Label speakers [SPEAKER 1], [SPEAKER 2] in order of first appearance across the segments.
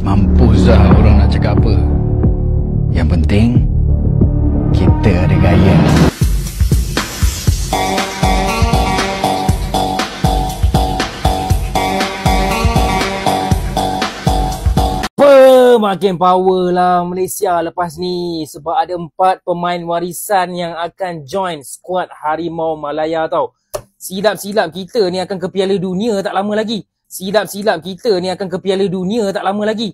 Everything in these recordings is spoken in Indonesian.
[SPEAKER 1] Mampus lah orang nak cakap apa. Yang penting, kita ada gaya.
[SPEAKER 2] Makin power lah Malaysia lepas ni sebab ada 4 pemain warisan yang akan join skuad Harimau Malaya tau. Silap-silap kita ni akan ke Piala Dunia tak lama lagi. Silap-silap kita ni akan ke Piala Dunia tak lama lagi.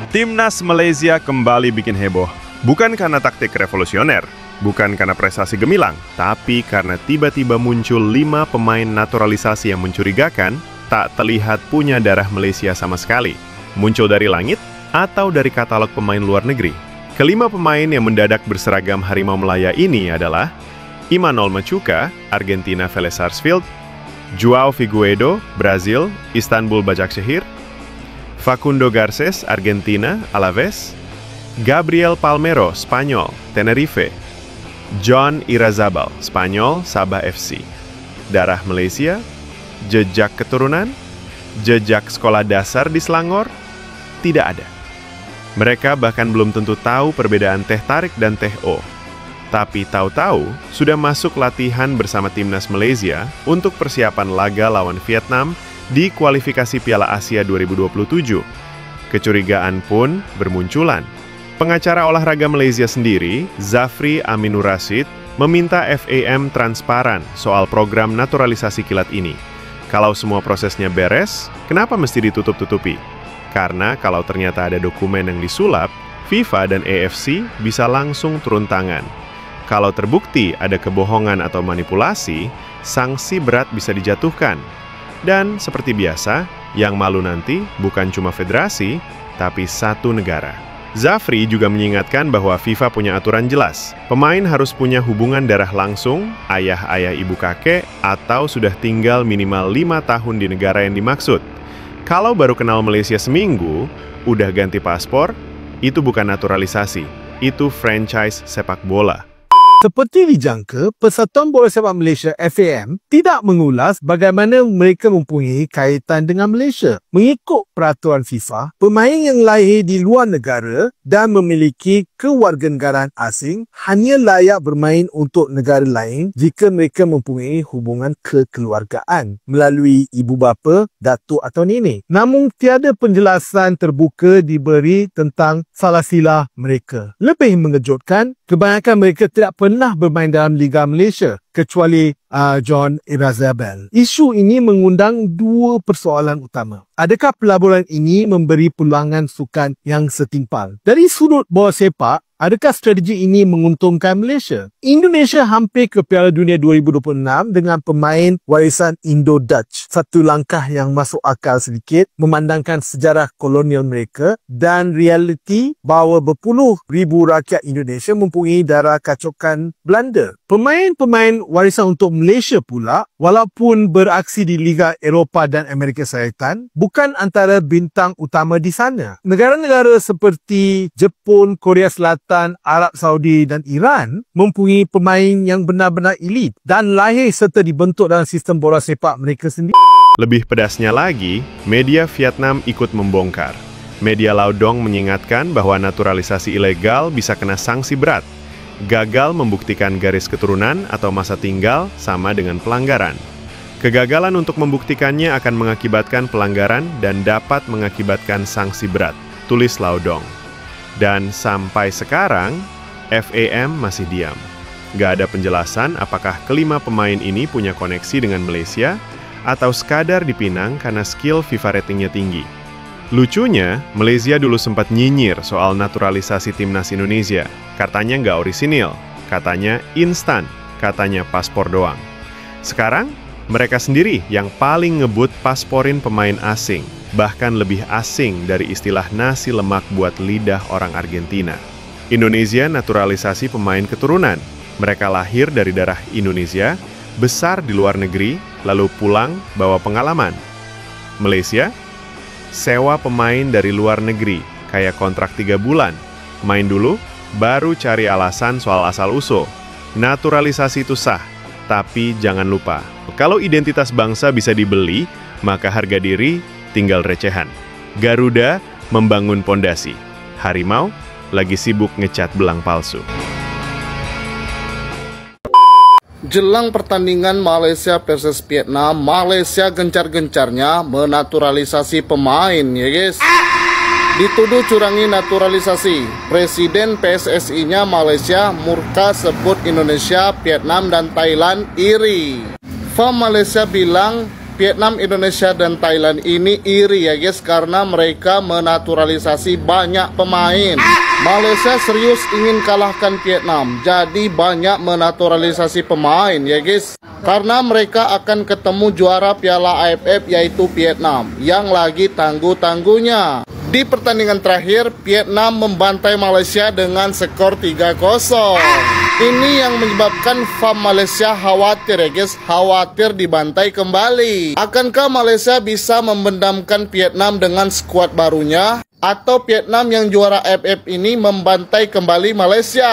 [SPEAKER 3] Timnas Malaysia kembali bikin heboh. Bukan karena taktik revolusioner, bukan karena prestasi gemilang, tapi karena tiba-tiba muncul 5 pemain naturalisasi yang mencurigakan, tak terlihat punya darah Malaysia sama sekali. Muncul dari langit atau dari katalog pemain luar negeri. Kelima pemain yang mendadak berseragam Harimau Malaya ini adalah Imanol Machuca, Argentina Vélez Sarsfield, João Figueiredo, Brazil, Istanbul Başakşehir, Facundo Garcés, Argentina, Alaves, Gabriel Palmero, Spanyol, Tenerife, John Irazabal, Spanyol, Sabah FC. Darah Malaysia, jejak keturunan, jejak sekolah dasar di Selangor, tidak ada. Mereka bahkan belum tentu tahu perbedaan teh tarik dan teh O. Tapi tahu-tahu sudah masuk latihan bersama timnas Malaysia untuk persiapan laga lawan Vietnam di kualifikasi Piala Asia 2027. Kecurigaan pun bermunculan. Pengacara olahraga Malaysia sendiri, Zafri Aminur Rashid, meminta FAM transparan soal program naturalisasi kilat ini. Kalau semua prosesnya beres, kenapa mesti ditutup-tutupi? Karena kalau ternyata ada dokumen yang disulap, FIFA dan AFC bisa langsung turun tangan. Kalau terbukti ada kebohongan atau manipulasi, sanksi berat bisa dijatuhkan. Dan seperti biasa, yang malu nanti bukan cuma federasi, tapi satu negara. Zafri juga mengingatkan bahwa FIFA punya aturan jelas. Pemain harus punya hubungan darah langsung, ayah-ayah ibu kakek, atau sudah tinggal minimal 5 tahun di negara yang dimaksud. Kalau baru kenal Malaysia seminggu, udah ganti paspor, itu bukan naturalisasi, itu franchise sepak bola.
[SPEAKER 4] Seperti dijangka, Persatuan Bola Sepak Malaysia FAM tidak mengulas bagaimana mereka mempunyai kaitan dengan Malaysia. Mengikut peraturan FIFA, pemain yang lahir di luar negara dan memiliki kewarganegaraan asing hanya layak bermain untuk negara lain jika mereka mempunyai hubungan kekeluargaan melalui ibu bapa, datuk atau nenek. Namun tiada penjelasan terbuka diberi tentang salah silah mereka. Lebih mengejutkan, kebanyakan mereka tidak pernah bermain dalam Liga Malaysia kecuali John Irazabal. Isu ini mengundang 2 persoalan utama. Adakah pelaburan ini memberi peluangan sukan yang setimpal? Dari sudut bola sepak, adakah strategi ini menguntungkan Malaysia? Indonesia hampir ke Piala Dunia 2026 dengan pemain warisan Indo-Dutch. Satu langkah yang masuk akal sedikit memandangkan sejarah kolonial mereka dan realiti bahawa berpuluh ribu rakyat Indonesia mempunyai darah kacukan Belanda. Pemain-pemain warisan untuk Malaysia pula, walaupun beraksi di Liga Eropah dan Amerika Syarikat, bukan antara bintang utama di sana. Negara-negara seperti Jepun, Korea Selatan, Arab Saudi dan Iran mempunyai pemain yang benar-benar elit dan lahir serta dibentuk dalam sistem bola sepak mereka sendiri.
[SPEAKER 3] Lebih pedasnya lagi, media Vietnam ikut membongkar. Media Laodong mengingatkan bahwa naturalisasi ilegal bisa kena sanksi berat. Gagal membuktikan garis keturunan atau masa tinggal sama dengan pelanggaran. Kegagalan untuk membuktikannya akan mengakibatkan pelanggaran dan dapat mengakibatkan sanksi berat, tulis Laodong. Dan sampai sekarang, FAM masih diam. Gak ada penjelasan apakah kelima pemain ini punya koneksi dengan Malaysia atau sekadar dipinang karena skill FIFA ratingnya tinggi. Lucunya, Malaysia dulu sempat nyinyir soal naturalisasi timnas Indonesia. Katanya nggak orisinil, katanya instan, katanya paspor doang. Sekarang, Mereka sendiri yang paling ngebut pasporin pemain asing, bahkan lebih asing dari istilah nasi lemak buat lidah orang Argentina. Indonesia naturalisasi pemain keturunan. Mereka lahir dari darah Indonesia, besar di luar negeri, lalu pulang bawa pengalaman. Malaysia, sewa pemain dari luar negeri, kayak kontrak 3 bulan. Main dulu, baru cari alasan soal asal-usul. Naturalisasi itu sah, tapi jangan lupa, kalau identitas bangsa bisa dibeli, maka harga diri tinggal recehan. Garuda membangun pondasi. Harimau lagi sibuk ngecat belang palsu.
[SPEAKER 5] Jelang pertandingan Malaysia versus Vietnam, Malaysia gencar-gencarnya menaturalisasi pemain, ya guys. Dituduh curangi naturalisasi. Presiden PSSI-nya Malaysia murka sebut Indonesia, Vietnam, dan Thailand iri. FAM Malaysia bilang Vietnam, Indonesia, dan Thailand ini iri ya guys, karena mereka menaturalisasi banyak pemain. Malaysia serius ingin kalahkan Vietnam, jadi banyak menaturalisasi pemain ya guys. Karena mereka akan ketemu juara Piala AFF yaitu Vietnam, yang lagi tangguh-tangguhnya. Di pertandingan terakhir, Vietnam membantai Malaysia dengan skor 3-0. Ini yang menyebabkan FAM Malaysia khawatir ya guys, khawatir dibantai kembali. Akankah Malaysia bisa membendamkan Vietnam dengan skuad barunya? Atau Vietnam yang juara AFF ini membantai kembali Malaysia?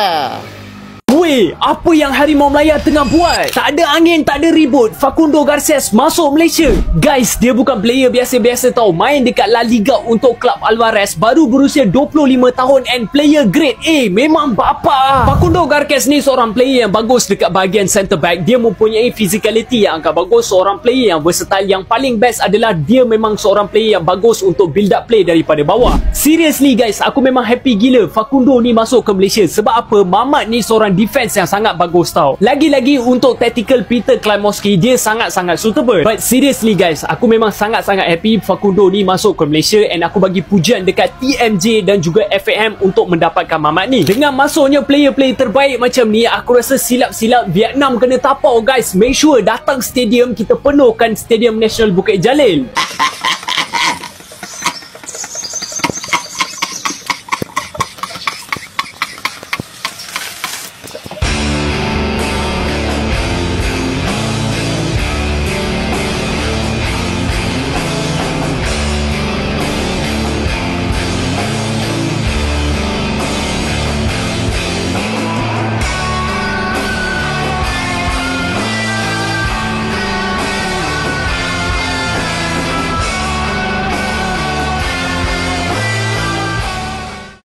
[SPEAKER 6] Weh, apa yang Harimau Melaya tengah buat? Tak ada angin, tak ada ribut. Facundo Garces masuk Malaysia. Guys, dia bukan player biasa-biasa tau. Main dekat La Liga untuk klub Alvarez. Baru berusia 25 tahun and player grade A. Memang bapa. Facundo Garces ni seorang player yang bagus dekat bahagian centre back. Dia mempunyai physicality yang agak bagus. Seorang player yang versatile. Yang paling best adalah dia memang seorang player yang bagus untuk build up play daripada bawah. Seriously guys, aku memang happy gila Facundo ni masuk ke Malaysia. Sebab apa? Mamat ni seorang defense yang sangat bagus tau. Lagi-lagi untuk tactical Peter Klimowski, dia sangat-sangat suitable. But seriously guys, aku memang sangat-sangat happy Facundo ni masuk ke Malaysia, and aku bagi pujian dekat TMJ dan juga FAM untuk mendapatkan Mamat ni. Dengan masuknya player-player terbaik macam ni, aku rasa silap-silap Vietnam kena tapau guys. Make sure datang stadium, kita penuhkan Stadium Nasional Bukit Jalil.